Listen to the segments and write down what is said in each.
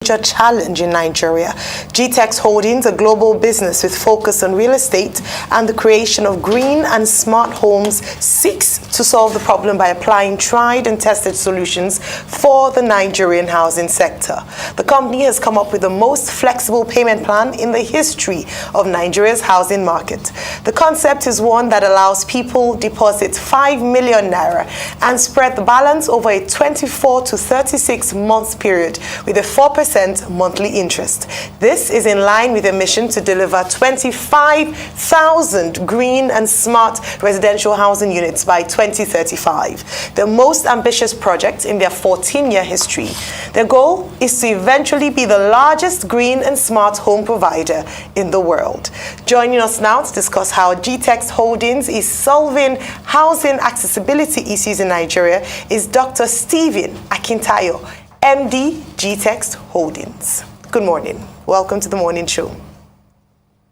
major challenge in Nigeria. GTEXT Holdings, a global business with focus on real estate and the creation of green and smart homes, seeks to solve the problem by applying tried and tested solutions for the Nigerian housing sector. The company has come up with the most flexible payment plan in the history of Nigeria's housing market. The concept is one that allows people deposit 5 million naira and spread the balance over a 24 to 36 months period with a 4% monthly interest. This is in line with a mission to deliver 25,000 green and smart residential housing units by 2035, the most ambitious project in their 14-year history. Their goal is to eventually be the largest green and smart home provider in the world. Joining us now to discuss how GTEXT Holdings is solving housing accessibility issues in Nigeria is Dr. Stephen Akintayo, MD, GTEXT Holdings. Good morning. Welcome to the morning show.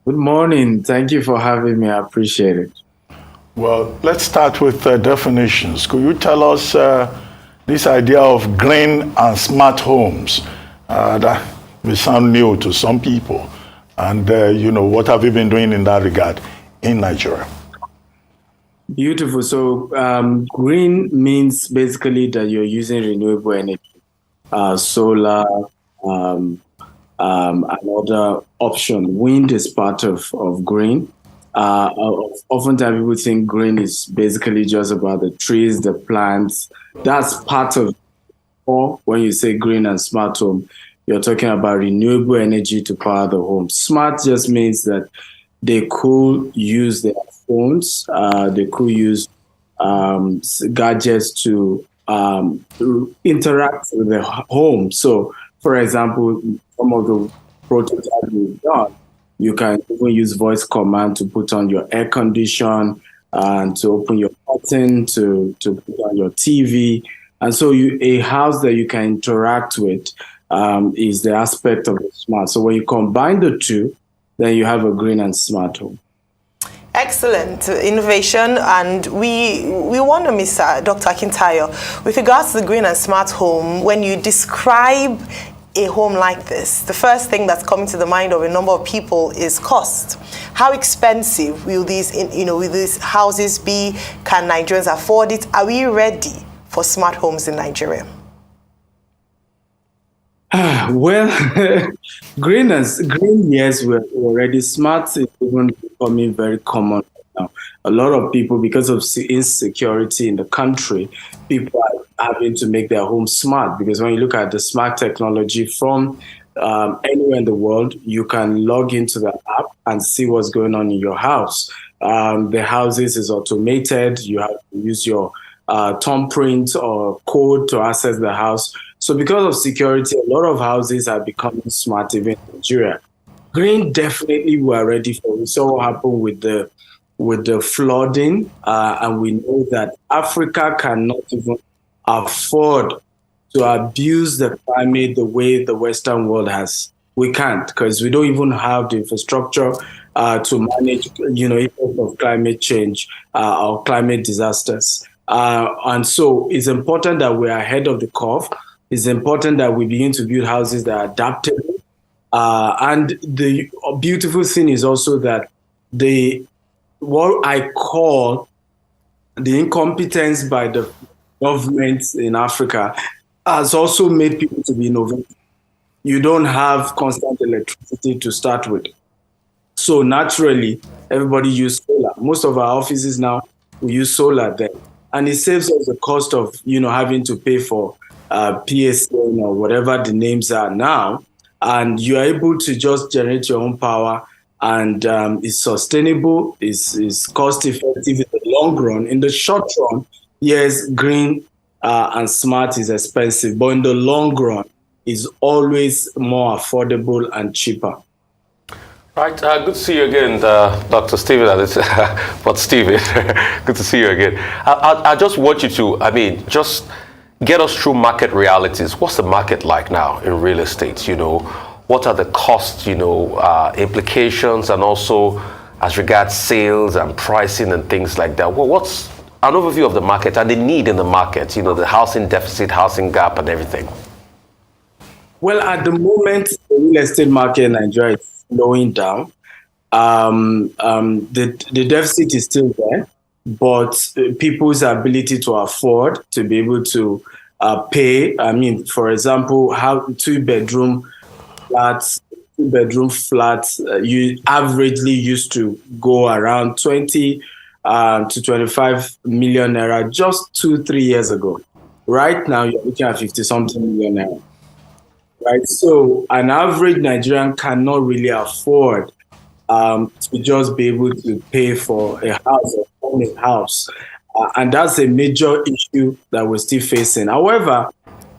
Good morning. Thank you for having me. I appreciate it. Well, let's start with definitions. Could you tell us this idea of green and smart homes? That may sound new to some people. And, what have you been doing in that regard in Nigeria? Beautiful. So green means basically that you're using renewable energy, solar, another option. Wind is part of green. Oftentimes people think green is basically just about the trees, the plants. That's part of, or when you say green and smart home, you're talking about renewable energy to power the home. Smart just means that they could use their phones, they could use gadgets to interact with the home. So, for example, some of the prototypes we've done, you can even use voice command to put on your air condition and to open your curtain, to put on your TV. And so a house that you can interact with is the aspect of the smart. So when you combine the two, then you have a green and smart home. Excellent innovation, and we wonder, Mr. Dr. Akintayo, with regards to the green and smart home, when you describe a home like this, the first thing that's coming to the mind of a number of people is cost. How expensive will these, will these houses be? Can Nigerians afford it? Are we ready for smart homes in Nigeria? Well, green, yes, we're already smart. Is even becoming very common now. A lot of people, because of insecurity in the country, people are having to make their homes smart. Because when you look at the smart technology from anywhere in the world, you can log into the app and see what's going on in your house. The houses is automated. You have to use your thumbprint or code to access the house. So because of security, a lot of houses are becoming smart even in Nigeria. Green, definitely we are ready for. We saw what happened with the flooding, and we know that Africa cannot even afford to abuse the climate the way the Western world has. We can't, because we don't even have the infrastructure to manage, effects of climate change or climate disasters. And so it's important that we're ahead of the curve. It's important that we begin to build houses that are adaptable. And the beautiful thing is also that what I call the incompetence by the governments in Africa has also made people to be innovative. You don't have constant electricity to start with. So naturally, everybody uses solar. Most of our offices now, we use solar there. And it saves us the cost of, having to pay for PSN or whatever the names are now. And you're able to just generate your own power, and it's sustainable, it's cost effective in the long run. In the short run, yes, green and smart is expensive, but in the long run, it's always more affordable and cheaper. Right, good to see you again, Dr. Stephen. But Stephen, good to see you again. I just want you to, just get us through market realities. What's the market like now in real estate? What are the costs, implications, and also as regards sales and pricing and things like that? Well, what's an overview of the market and the need in the market, the housing deficit, housing gap, and everything? Well, at the moment, the real estate market in Nigeria is slowing down. The deficit is still there, but people's ability to afford to be able to pay. I mean, for example, how flats, two-bedroom flats, you averagely used to go around 20 to 25 million naira just 2, 3 years ago. Right now, you're looking at 50 something million naira. Right. So an average Nigerian cannot really afford to just be able to pay for a house or own a house. And that's a major issue that we're still facing. However,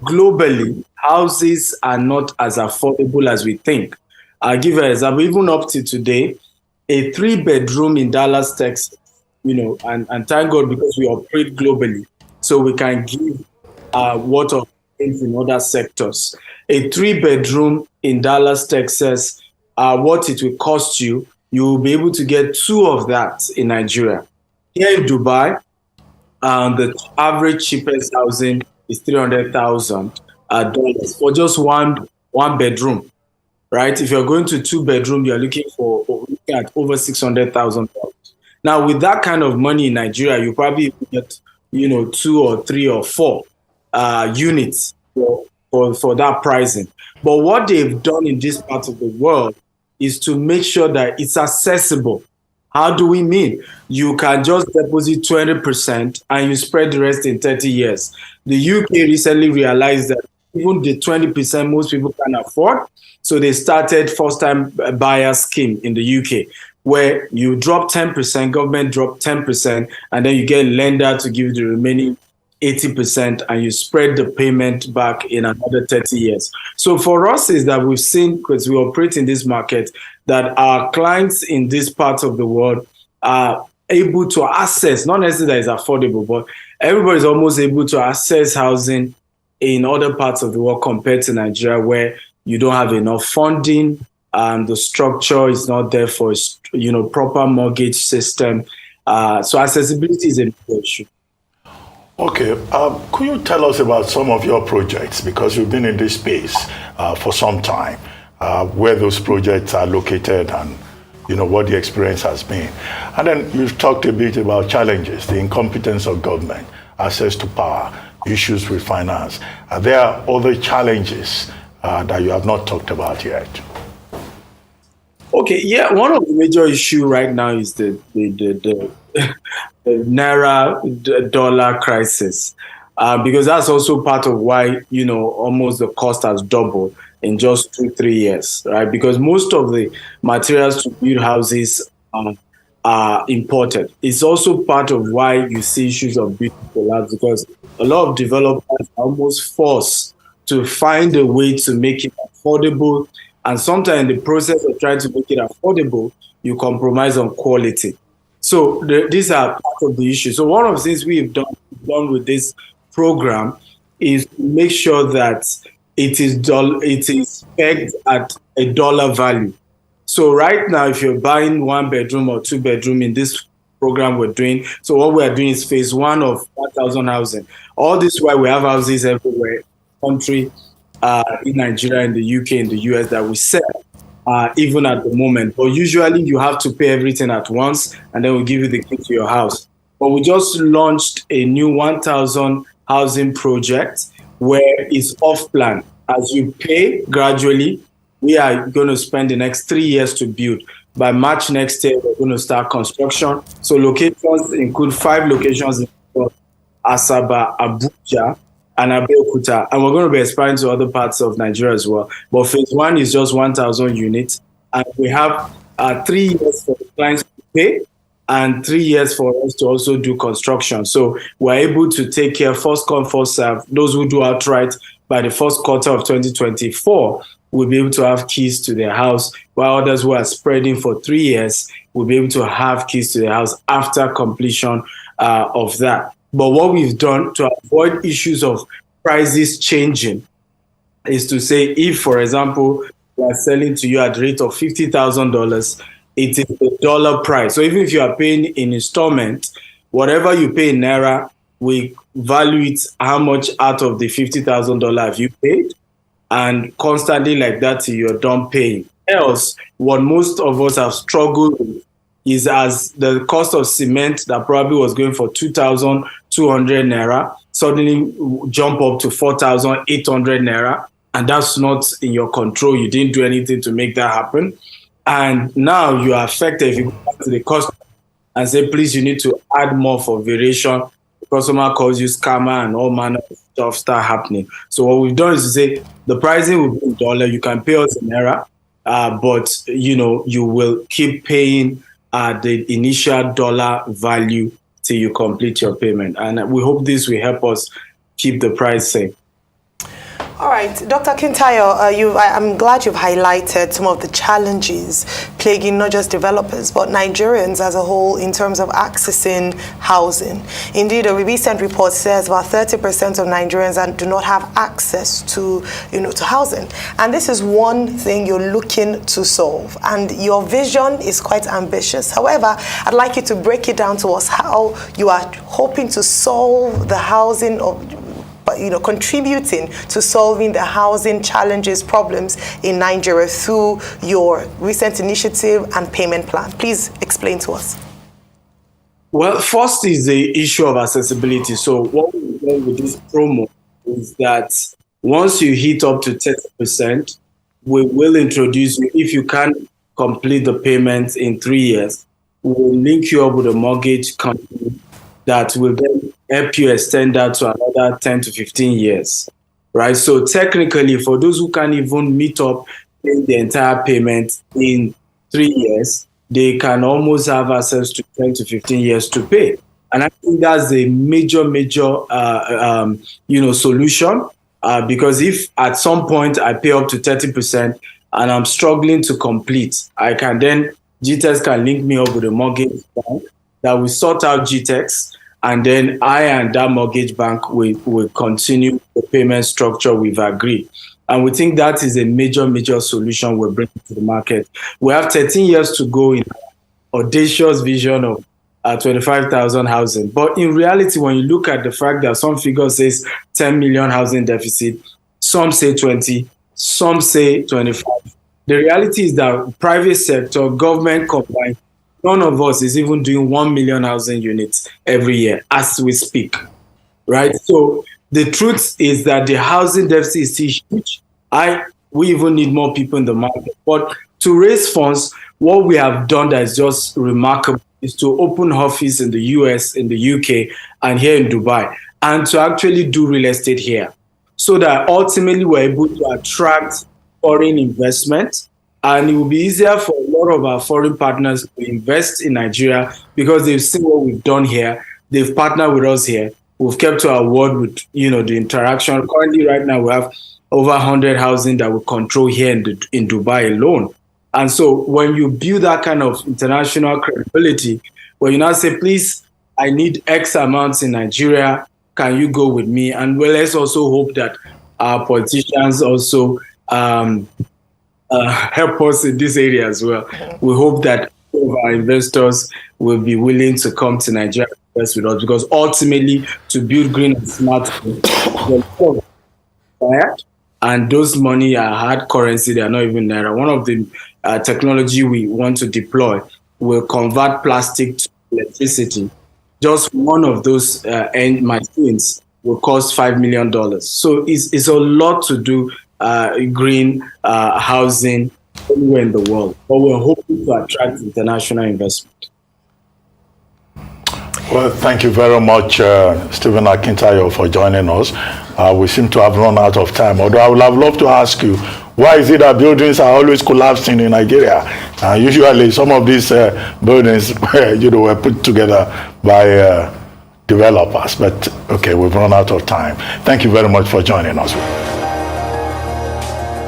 globally, houses are not as affordable as we think. I'll give you an example. Even up to today, a 3 bedroom in Dallas, Texas, and thank God because we operate globally, so we can give what of things in other sectors. A 3 bedroom in Dallas, Texas, what it will cost you, you will be able to get two of that in Nigeria. Here in Dubai, the average cheapest housing is $300,000 for just one bedroom, right? If you're going to 2 bedroom, you're looking at over $600,000. Now, with that kind of money in Nigeria, you probably get, 2 or 3 or 4 units for that pricing. But what they've done in this part of the world is to make sure that it's accessible. How do we mean? You can just deposit 20% and you spread the rest in 30 years. The UK recently realized that even the 20% most people can afford. So they started first-time buyer scheme in the UK, where you drop 10%, government drop 10%, and then you get a lender to give the remaining 80%, and you spread the payment back in another 30 years. So for us is that we've seen, because we operate in this market, that our clients in this part of the world are able to access, not necessarily that it's affordable, but everybody's almost able to access housing in other parts of the world compared to Nigeria, where you don't have enough funding, the structure is not there for proper mortgage system. So accessibility is a big issue. Okay, could you tell us about some of your projects, because you've been in this space for some time, where those projects are located and what the experience has been. And then you've talked a bit about challenges, the incompetence of government, access to power, issues with finance. Are there other challenges that you have not talked about yet? Okay, yeah, one of the major issues right now is the Naira dollar crisis, because that's also part of why, almost the cost has doubled in just 2-3 years, right? Because most of the materials to build houses are imported. It's also part of why you see issues of building collapse, because a lot of developers are almost forced to find a way to make it affordable. And sometimes in the process of trying to make it affordable, you compromise on quality. So these are part of the issue. So one of the things we've done with this program is to make sure that it is pegged at a dollar value. So right now, if you're buying 1 bedroom or 2 bedroom in this program we're doing, so what we're doing is phase 1 of 1,000 housing. All this while we have houses everywhere, country, in Nigeria, in the UK, in the US that we sell, even at the moment. But usually you have to pay everything at once, and then we'll give you the key to your house. But we just launched a new 1,000 housing project where it's off plan. As you pay gradually, we are going to spend the next 3 years to build. By March next year, we're going to start construction. So locations include 5 locations in Asaba, Abuja, and Abeokuta, and we're going to be expanding to other parts of Nigeria as well. But phase 1 is just 1,000 units, and we have 3 years for the clients to pay and 3 years for us to also do construction. So we're able to take care, first come, first serve. Those who do outright by the first quarter of 2024 will be able to have keys to their house, while others who are spreading for 3 years will be able to have keys to their house after completion of that. But what we've done to avoid issues of prices changing is to say, if, for example, we are selling to you at the rate of $50,000, it is the dollar price. So even if you are paying in installment, whatever you pay in Naira, we value it how much out of the $50,000 have you paid, and constantly like that till you're done paying. Else, what most of us have struggled with is as the cost of cement that probably was going for 2,200 naira suddenly jump up to 4,800 naira, and that's not in your control. You didn't do anything to make that happen. And now you are affected if you go back to the customer and say, please, you need to add more for variation. The customer calls you scammer and all manner of stuff start happening. So what we've done is to say the pricing will be in dollar. You can pay us in naira, but you will keep paying the initial dollar value till you complete your payment. And we hope this will help us keep the price safe. All right, Dr. Akintayo, I'm glad you've highlighted some of the challenges plaguing not just developers, but Nigerians as a whole in terms of accessing housing. Indeed, a recent report says about 30% of Nigerians do not have access to housing. And this is one thing you're looking to solve. And your vision is quite ambitious. However, I'd like you to break it down to us how you are hoping to solve the housing contributing to solving the housing challenges, problems in Nigeria through your recent initiative and payment plan. Please explain to us. Well, first is the issue of accessibility. So what we've done with this promo is that once you hit up to 30%, we will introduce you, if you can complete the payments in 3 years, we will link you up with a mortgage company that will then help you extend that to another 10 to 15 years, right? So technically, for those who can't even meet up in the entire payment in 3 years, they can almost have access to 10 to 15 years to pay. And I think that's a major solution, because if at some point I pay up to 30% and I'm struggling to complete, I can then, GTEXT can link me up with a mortgage bank that will sort out GTEXT, and then I and that mortgage bank will continue the payment structure we've agreed. And we think that is a major solution we're bringing to the market. We have 13 years to go in our audacious vision of 25,000 housing. But in reality, when you look at the fact that some figures says 10 million housing deficit, some say 20, some say 25. The reality is that private sector, government combined, none of us is even doing 1 million housing units every year as we speak, right? So the truth is that the housing deficit is still huge. We even need more people in the market. But to raise funds, what we have done that is just remarkable is to open office in the US, in the UK, and here in Dubai, and to actually do real estate here, so that ultimately we're able to attract foreign investment. And it will be easier for a lot of our foreign partners to invest in Nigeria because they've seen what we've done here. They've partnered with us here. We've kept to our word with, the interaction. Currently, right now, we have over 100 housing that we control here in Dubai alone. And so when you build that kind of international credibility, when you now say, please, I need X amounts in Nigeria, can you go with me? And let's also hope that our politicians also help us in this area as well. We hope that our investors will be willing to come to Nigeria and invest with us, because ultimately, to build green and smart, and those money are hard currency, they are not even naira. One of the technology we want to deploy will convert plastic to electricity. Just one of those end machines will cost $5 million. So it's a lot to do green housing anywhere in the world, but we're hoping to attract international investment. Well, thank you very much, Stephen Akintayo, for joining us. We seem to have run out of time, although I would have loved to ask you, why is it that buildings are always collapsing in Nigeria? Usually some of these buildings were put together by developers, but okay, we've run out of time. Thank you very much for joining us.